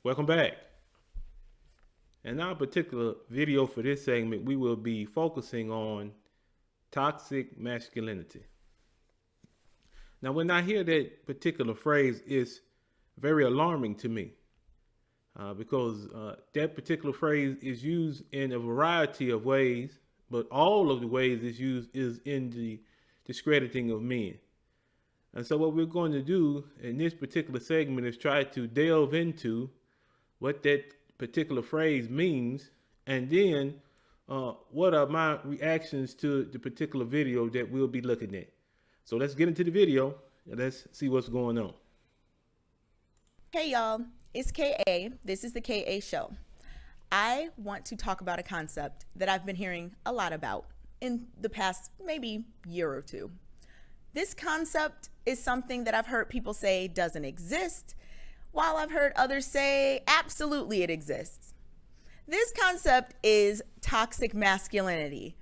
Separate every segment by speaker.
Speaker 1: Welcome back. In our particular video for this segment, we will be focusing on toxic masculinity. Now, when I hear that particular phrase, it's very alarming to me because that particular phrase is used in a variety of ways, but all of the ways it's used is in the discrediting of men. And so, what we're going to do in this particular segment is try to delve into what that particular phrase means, and then what are my reactions to the particular video that we'll be looking at. So let's get into the video and let's see what's going on.
Speaker 2: Hey y'all, it's KA. This is the KA Show. I want to talk about a concept that I've been hearing a lot about in the past maybe year or two. This concept is something that I've heard people say doesn't exist, while I've heard others say absolutely it exists. This concept is toxic masculinity.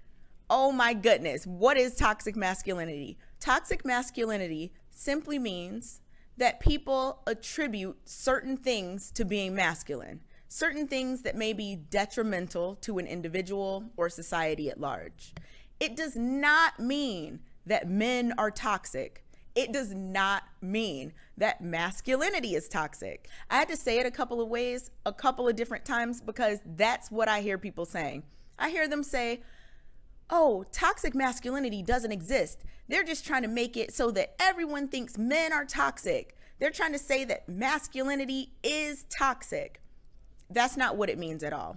Speaker 2: Oh my goodness, what is toxic masculinity? Toxic masculinity simply means that people attribute certain things to being masculine, certain things that may be detrimental to an individual or society at large. It does not mean that men are toxic. It does not mean that masculinity is toxic. I had to say it a couple of ways, a couple of different times, because that's what I hear people saying. I hear them say, oh, toxic masculinity doesn't exist. They're just trying to make it so that everyone thinks men are toxic. They're trying to say that masculinity is toxic. That's not what it means at all.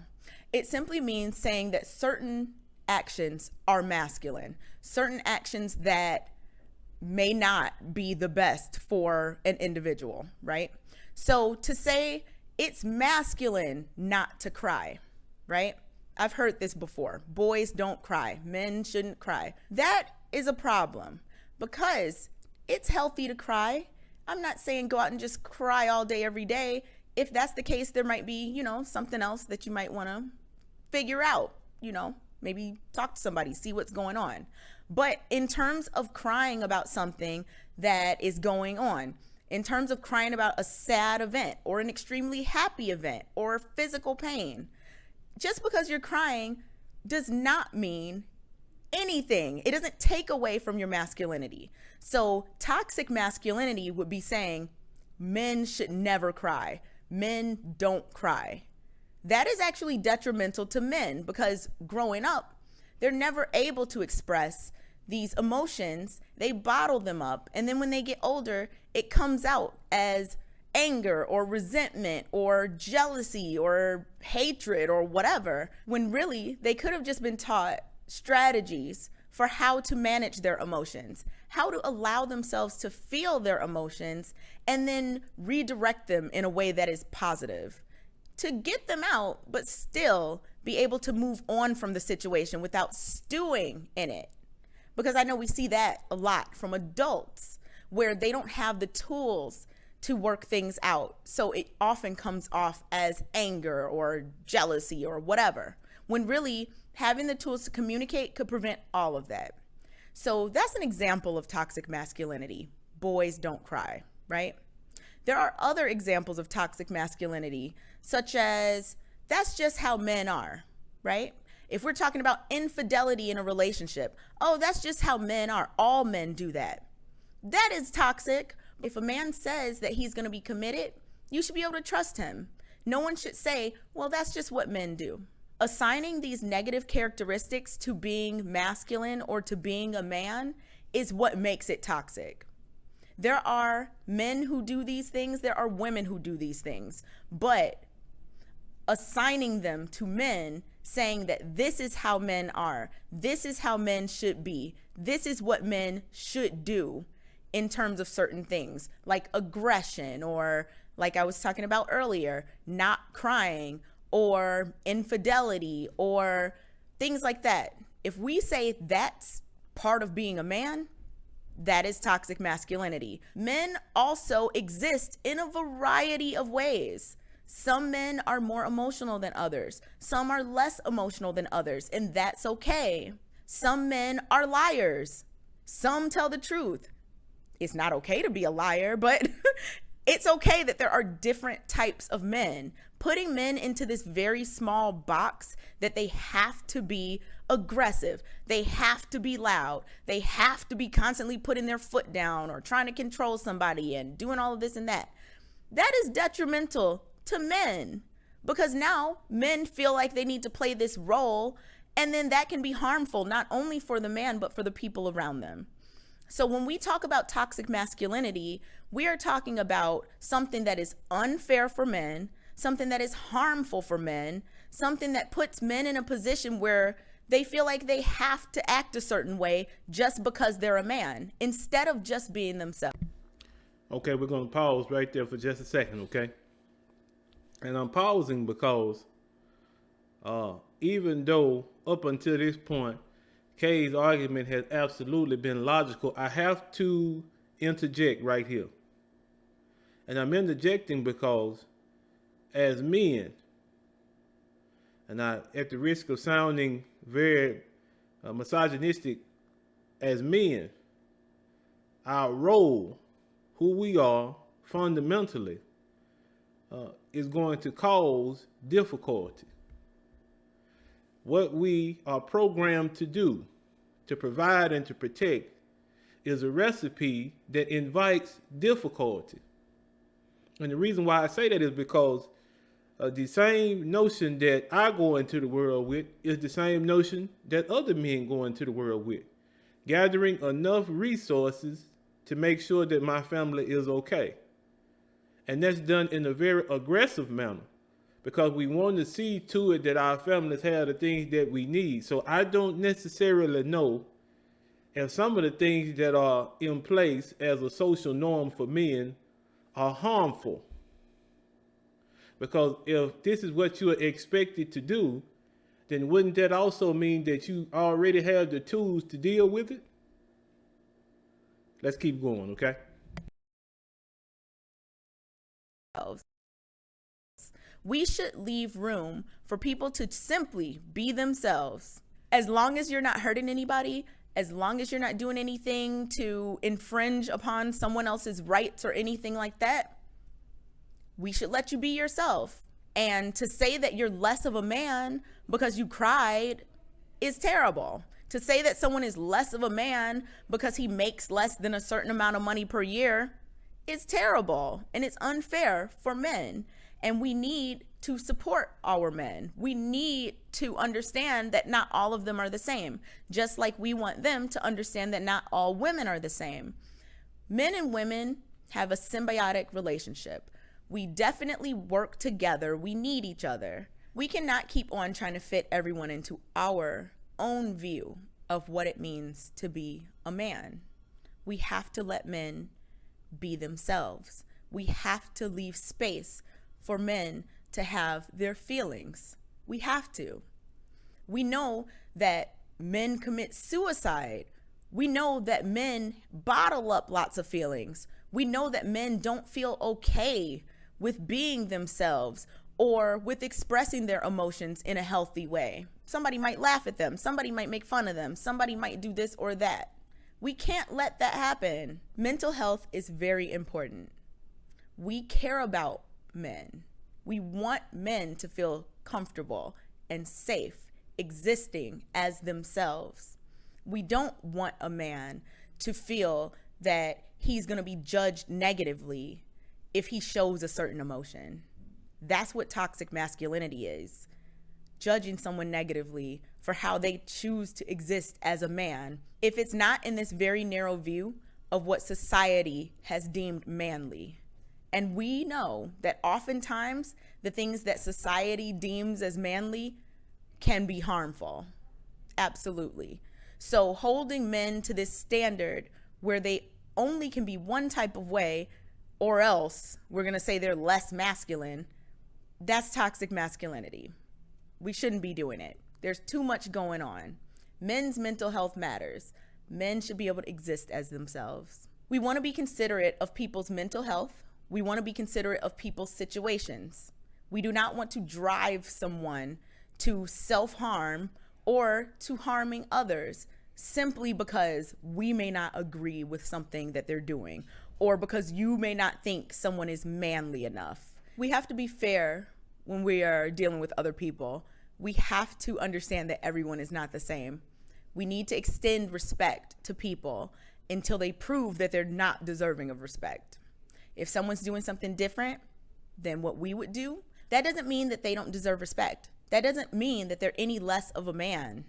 Speaker 2: It simply means saying that certain actions are masculine, certain actions that may not be the best for an individual, right? So to say it's masculine not to cry, right? I've heard this before. Boys don't cry. Men shouldn't cry. That is a problem because it's healthy to cry. I'm not saying go out and just cry all day, every day. If that's the case, there might be, something else that you might want to figure out, maybe talk to somebody, see what's going on. But in terms of crying about something that is going on, in terms of crying about a sad event or an extremely happy event or physical pain, just because you're crying does not mean anything. It doesn't take away from your masculinity. So toxic masculinity would be saying men should never cry. Men don't cry. That is actually detrimental to men because growing up, they're never able to express these emotions. They bottle them up. And then when they get older, it comes out as anger or resentment or jealousy or hatred or whatever, when really they could have just been taught strategies for how to manage their emotions, how to allow themselves to feel their emotions and then redirect them in a way that is positive to get them out, but still be able to move on from the situation without stewing in it. Because I know we see that a lot from adults where they don't have the tools to work things out. So it often comes off as anger or jealousy or whatever, when really having the tools to communicate could prevent all of that. So that's an example of toxic masculinity. Boys don't cry, right? There are other examples of toxic masculinity, such as that's just how men are, right? If we're talking about infidelity in a relationship, oh, that's just how men are. All men do that. That is toxic. If a man says that he's going to be committed, you should be able to trust him. No one should say, well, that's just what men do. Assigning these negative characteristics to being masculine or to being a man is what makes it toxic. There are men who do these things. There are women who do these things. But assigning them to men, saying that this is how men are, this is how men should be, this is what men should do in terms of certain things like aggression or, like I was talking about earlier, not crying or infidelity or things like that. If we say that's part of being a man, that is toxic masculinity. Men also exist in a variety of ways. Some men are more emotional than others. Some are less emotional than others, and that's okay. Some men are liars. Some tell the truth. It's not okay to be a liar, but It's okay that there are different types of men. Putting men into this very small box that they have to be aggressive, they have to be loud, they have to be constantly putting their foot down or trying to control somebody and doing all of this and that. That is detrimental to men, because now men feel like they need to play this role, and then that can be harmful not only for the man but for the people around them. So when we talk about toxic masculinity, we are talking about something that is unfair for men, something that is harmful for men, something that puts men in a position where they feel like they have to act a certain way just because they're a man, instead of just being themselves.
Speaker 1: Okay, we're going to pause right there for just a second, okay? And I'm pausing because even though up until this point, Kay's argument has absolutely been logical, I have to interject right here. And I'm interjecting because as men, and at the risk of sounding very misogynistic, as men, our role, who we are fundamentally, is going to cause difficulty. What we are programmed to do, to provide and to protect, is a recipe that invites difficulty. And the reason why I say that is because the same notion that I go into the world with is the same notion that other men go into the world with. Gathering enough resources to make sure that my family is okay. And that's done in a very aggressive manner, because we want to see to it that our families have the things that we need. So I don't necessarily know if some of the things that are in place as a social norm for men are harmful. Because if this is what you are expected to do, then wouldn't that also mean that you already have the tools to deal with it? Let's keep going, okay?
Speaker 2: We should leave room for people to simply be themselves. As long as you're not hurting anybody, as long as you're not doing anything to infringe upon someone else's rights or anything like that, we should let you be yourself. And to say that you're less of a man because you cried is terrible. To say that someone is less of a man because he makes less than a certain amount of money per year is terrible, and it's unfair for men. And we need to support our men. We need to understand that not all of them are the same, just like we want them to understand that not all women are the same. Men and women have a symbiotic relationship. We definitely work together. We need each other. We cannot keep on trying to fit everyone into our own view of what it means to be a man. We have to let men be themselves. We have to leave space for men to have their feelings. We have to. We know that men commit suicide. We know that men bottle up lots of feelings. We know that men don't feel okay with being themselves or with expressing their emotions in a healthy way. Somebody might laugh at them. Somebody might make fun of them. Somebody might do this or that. We can't let that happen. Mental health is very important. We care about men. We want men to feel comfortable and safe existing as themselves. We don't want a man to feel that he's going to be judged negatively if he shows a certain emotion. That's what toxic masculinity is. Judging someone negatively for how they choose to exist as a man, if it's not in this very narrow view of what society has deemed manly. And we know that oftentimes the things that society deems as manly can be harmful. Absolutely. So holding men to this standard where they only can be one type of way, or else we're going to say they're less masculine, that's toxic masculinity. We shouldn't be doing it. There's too much going on. Men's mental health matters. Men should be able to exist as themselves. We want to be considerate of people's mental health. We want to be considerate of people's situations. We do not want to drive someone to self-harm or to harming others simply because we may not agree with something that they're doing, or because you may not think someone is manly enough. We have to be fair when we are dealing with other people. We have to understand that everyone is not the same. We need to extend respect to people until they prove that they're not deserving of respect. If someone's doing something different than what we would do, that doesn't mean that they don't deserve respect. That doesn't mean that they're any less of a man.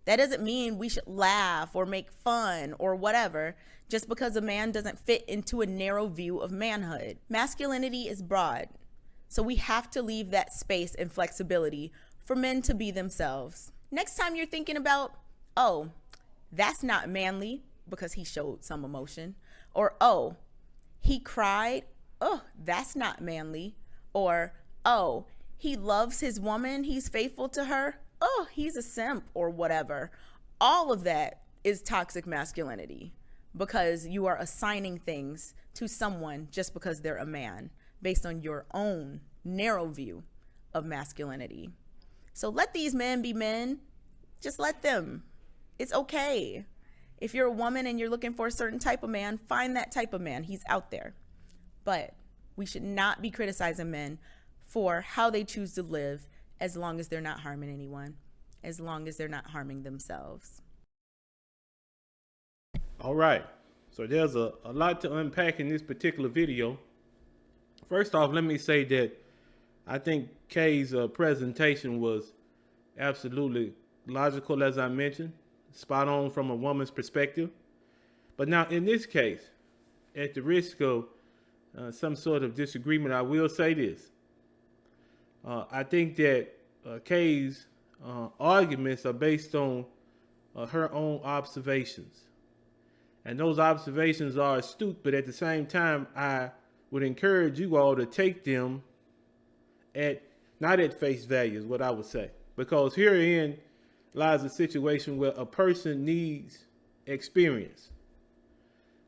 Speaker 2: That doesn't mean we should laugh or make fun or whatever just because a man doesn't fit into a narrow view of manhood. Masculinity is broad, so we have to leave that space and flexibility for men to be themselves. Next time you're thinking about, oh, that's not manly because he showed some emotion, or oh, he cried, oh, that's not manly, or oh, he loves his woman, he's faithful to her, oh, he's a simp or whatever. All of that is toxic masculinity because you are assigning things to someone just because they're a man based on your own narrow view of masculinity. So let these men be men. Just let them. It's okay. If you're a woman and you're looking for a certain type of man, find that type of man. He's out there. But we should not be criticizing men for how they choose to live as long as they're not harming anyone, as long as they're not harming themselves.
Speaker 1: All right. So there's a lot to unpack in this particular video. First off, let me say that I think Kay's presentation was absolutely logical, as I mentioned, spot on from a woman's perspective. But now in this case, at the risk of some sort of disagreement, I will say this. I think that Kay's arguments are based on her own observations. And those observations are astute, but at the same time, I would encourage you all to take them not at face value is what I would say. Because herein lies a situation where a person needs experience.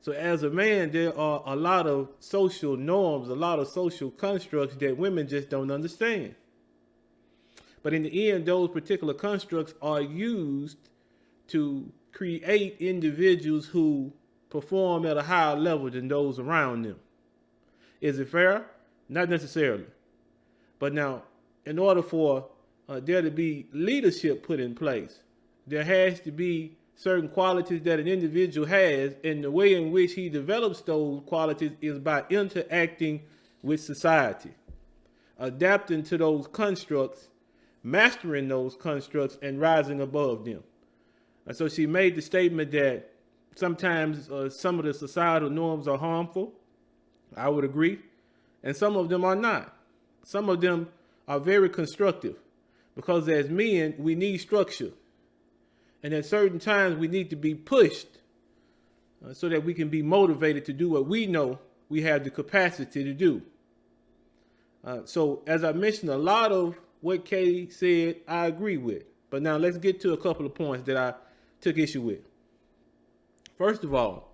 Speaker 1: So as a man, there are a lot of social norms, a lot of social constructs that women just don't understand. But in the end, those particular constructs are used to create individuals who perform at a higher level than those around them. Is it fair? Not necessarily. But now, in order for there to be leadership put in place, there has to be certain qualities that an individual has, and the way in which he develops those qualities is by interacting with society, adapting to those constructs, mastering those constructs, and rising above them. And so she made the statement that sometimes some of the societal norms are harmful. I would agree. And some of them are not. Some of them are very constructive because as men, we need structure. And at certain times, we need to be pushed so that we can be motivated to do what we know we have the capacity to do. So as I mentioned, a lot of what Kay said, I agree with. But now let's get to a couple of points that I took issue with. First of all,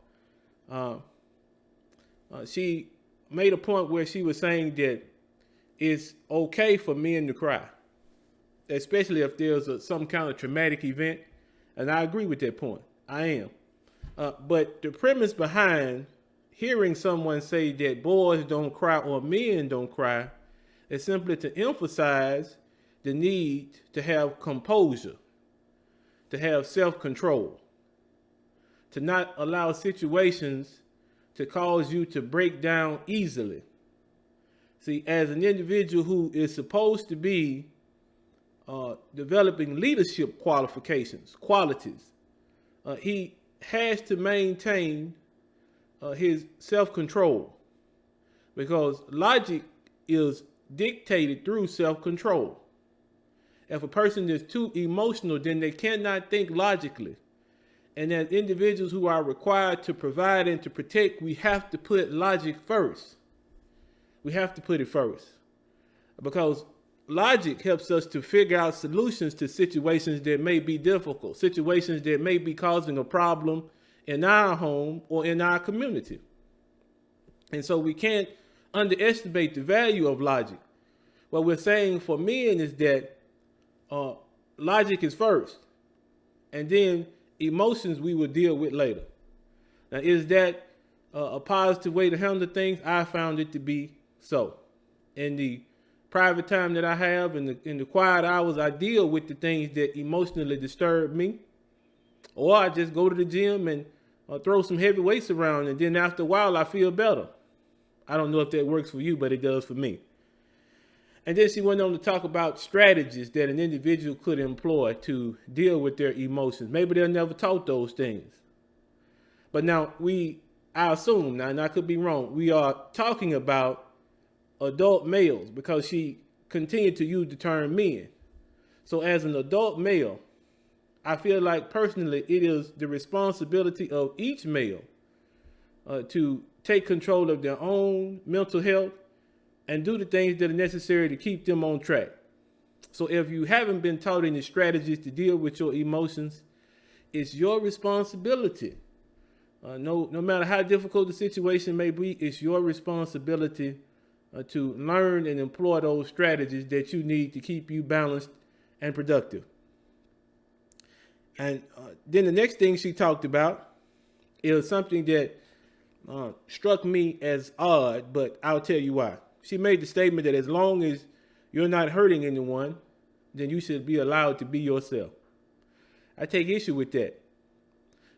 Speaker 1: she made a point where she was saying that it's okay for men to cry, especially if there's some kind of traumatic event. And I agree with that point. I am. But the premise behind hearing someone say that boys don't cry or men don't cry is simply to emphasize the need to have composure, to have self-control, to not allow situations to cause you to break down easily. See, as an individual who is supposed to be developing leadership qualities, he has to maintain his self-control, because logic is dictated through self-control. If a person is too emotional, then they cannot think logically. And as individuals who are required to provide and to protect, we have to put logic first. We have to put it first, because logic helps us to figure out solutions to situations that may be difficult, situations that may be causing a problem in our home or in our community. And so we can't underestimate the value of logic. What we're saying for men is that logic is first, and then emotions we will deal with later. Now, is that a positive way to handle things, I found it to be so. In the private time that I have, in the quiet hours, I deal with the things that emotionally disturb me, or I just go to the gym and throw some heavy weights around, and then after a while, I feel better. I don't know if that works for you, but it does for me. And then she went on to talk about strategies that an individual could employ to deal with their emotions. Maybe they're never taught those things. But now I assume, now, and I could be wrong, we are talking about adult males because she continued to use the term men. So as an adult male, I feel like personally it is the responsibility of each male to take control of their own mental health and do the things that are necessary to keep them on track. So if you haven't been taught any strategies to deal with your emotions, it's your responsibility. No matter how difficult the situation may be, it's your responsibility to learn and employ those strategies that you need to keep you balanced and productive. And then the next thing she talked about is something that struck me as odd, but I'll tell you why. She made the statement that as long as you're not hurting anyone, then you should be allowed to be yourself. I take issue with that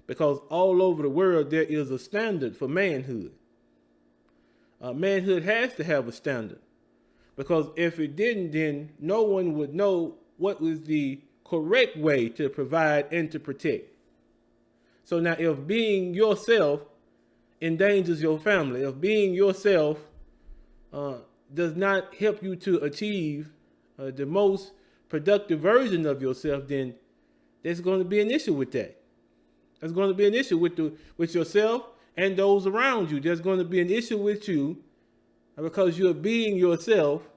Speaker 1: because all over the world there is a standard for manhood. Manhood has to have a standard because if it didn't, then no one would know what was the correct way to provide and to protect. So now if being yourself endangers your family, if being yourself does not help you to achieve the most productive version of yourself, then there's going to be an issue with that. There's going to be an issue with yourself and those around you. There's going to be an issue with you because you're being yourself,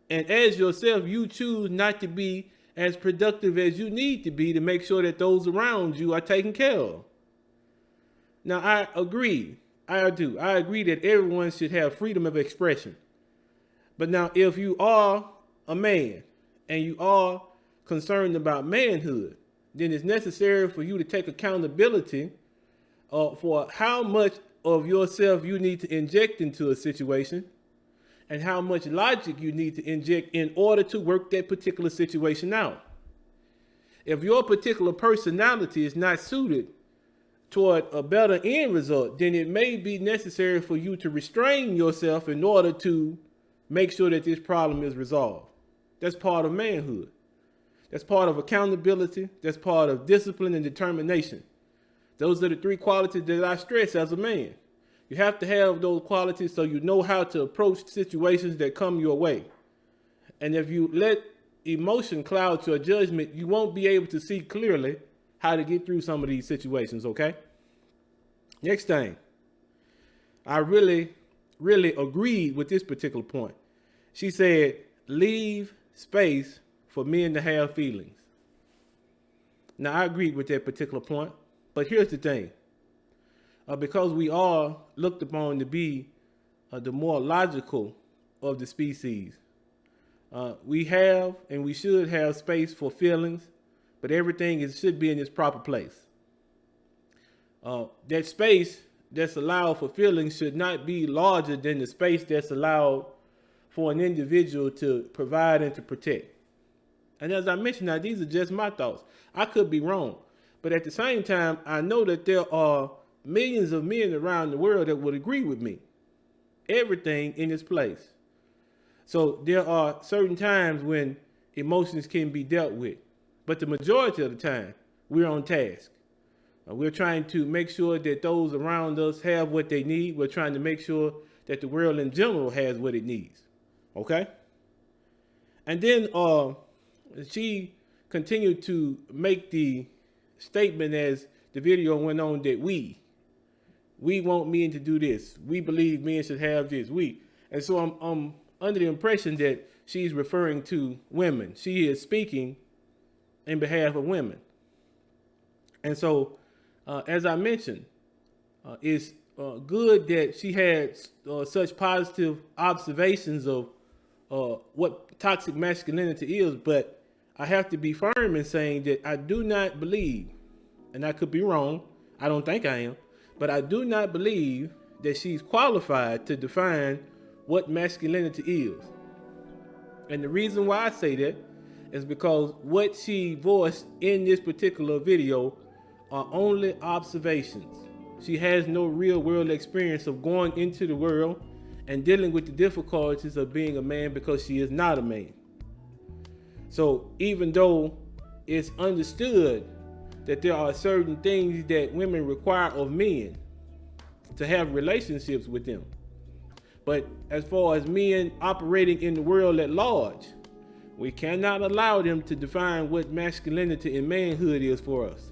Speaker 1: and as yourself, you choose not to be as productive as you need to be to make sure that those around you are taken care of. Now, I agree. I do. I agree that everyone should have freedom of expression. But now, if you are a man and you are concerned about manhood, then it's necessary for you to take accountability for how much of yourself you need to inject into a situation and how much logic you need to inject in order to work that particular situation out. If your particular personality is not suited toward a better end result, then it may be necessary for you to restrain yourself in order to make sure that this problem is resolved. That's part of manhood. That's part of accountability. That's part of discipline and determination. Those are the three qualities that I stress as a man. You have to have those qualities so you know how to approach situations that come your way. And if you let emotion cloud your judgment, you won't be able to see clearly how to get through some of these situations, okay? Next thing, I really agreed with this particular point. She said, leave space for men to have feelings. Now, I agreed with that particular point, but here's the thing. Because we are looked upon to be the more logical of the species, we have and we should have space for feelings, but everything should be in its proper place. That space that's allowed for feelings should not be larger than the space that's allowed for an individual to provide and to protect. And as I mentioned, now these are just my thoughts. I could be wrong, but at the same time, I know that there are millions of men around the world that would agree with me. Everything in its place. So there are certain times when emotions can be dealt with, but the majority of the time, we're on task. We're trying to make sure that those around us have what they need. We're trying to make sure that the world in general has what it needs. Okay? And then she continued to make the statement as the video went on that we want men to do this. We believe men should have this. And so I'm under the impression that she's referring to women. She is speaking in behalf of women. And so, as I mentioned, it's good that she had such positive observations of what toxic masculinity is, but I have to be firm in saying that I do not believe, and I could be wrong, I don't think I am, but I do not believe that she's qualified to define what masculinity is. And the reason why I say that is because what she voiced in this particular video are only observations. She has no real world experience of going into the world and dealing with the difficulties of being a man, because she is not a man. So even though it's understood that there are certain things that women require of men to have relationships with them, but as far as men operating in the world at large, we cannot allow them to define what masculinity and manhood is for us.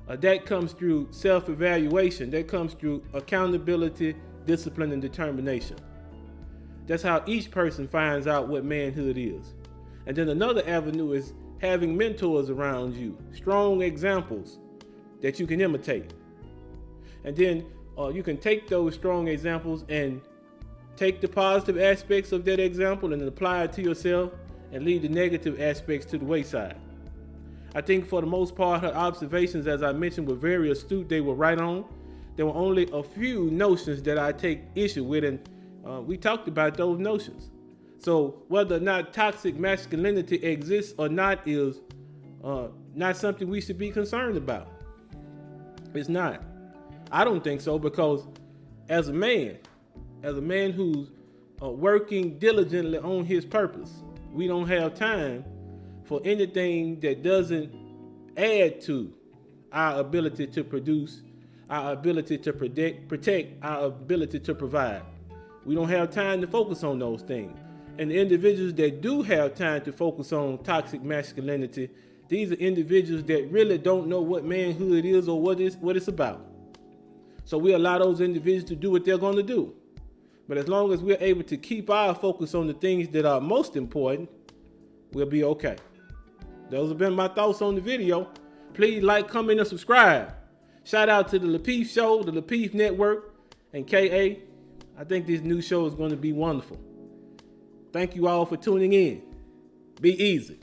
Speaker 1: That comes through self-evaluation. That comes through accountability, discipline, and determination. That's how each person finds out what manhood is. And then another avenue is having mentors around you, strong examples that you can imitate. And then you can take those strong examples and take the positive aspects of that example and apply it to yourself, and leave the negative aspects to the wayside. I think for the most part, her observations, as I mentioned, were very astute. They were right on. There were only a few notions that I take issue with, and we talked about those notions. So whether or not toxic masculinity exists or not is not something we should be concerned about. It's not. I don't think so, because as a man who's working diligently on his purpose, we don't have time for anything that doesn't add to our ability to produce, our ability to protect, our ability to provide. We don't have time to focus on those things. And the individuals that do have time to focus on toxic masculinity, these are individuals that really don't know what manhood is or what it's about. So we allow those individuals to do what they're going to do. But as long as we're able to keep our focus on the things that are most important, we'll be okay. Those have been my thoughts on the video. Please like, comment, and subscribe. Shout out to the Lapeef Show, the Lapeef Network, and KA. I think this new show is going to be wonderful. Thank you all for tuning in. Be easy.